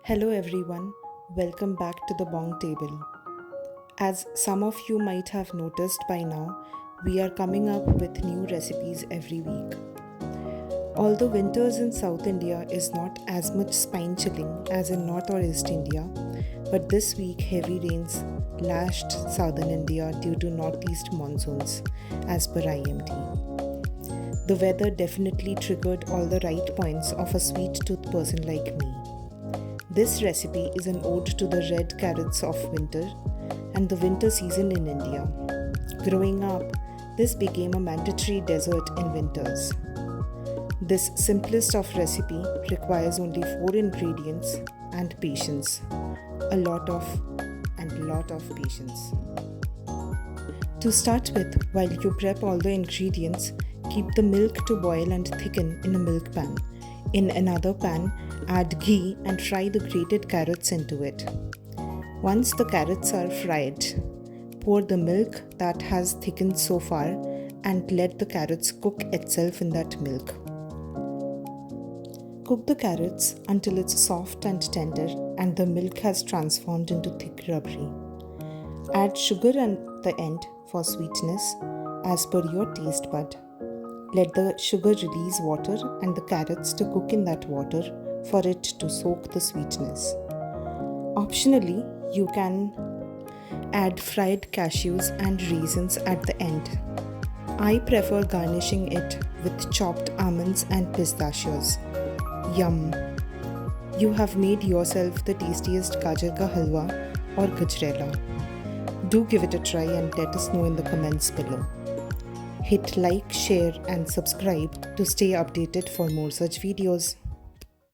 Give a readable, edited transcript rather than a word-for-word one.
Hello everyone, welcome back to the Bong Table. As some of you might have noticed by now, we are coming up with new recipes every week. Although winters in South India is not as much spine chilling as in North or East India, but this week heavy rains lashed southern India due to northeast monsoons, as per IMD. The weather definitely triggered all the right points of a sweet tooth person like me. This recipe is an ode to the red carrots of winter and the winter season in India. Growing up, this became a mandatory dessert in winters. This simplest of recipe requires only 4 ingredients and patience. A lot of patience. To start with, while you prep all the ingredients, keep the milk to boil and thicken in a milk pan. In another pan, add ghee and fry the grated carrots into it. Once the carrots are fried, pour the milk that has thickened so far and let the carrots cook itself in that milk. Cook the carrots until it's soft and tender and the milk has transformed into thick rubbery. Add sugar at the end for sweetness as per your taste bud. Let the sugar release water and the carrots to cook in that water for it to soak the sweetness. Optionally, you can add fried cashews and raisins at the end. I prefer garnishing it with chopped almonds and pistachios. Yum! You have made yourself the tastiest Gajar Ka Halwa or Gajrela. Do give it a try and let us know in the comments below. Hit like, share and subscribe to stay updated for more such videos.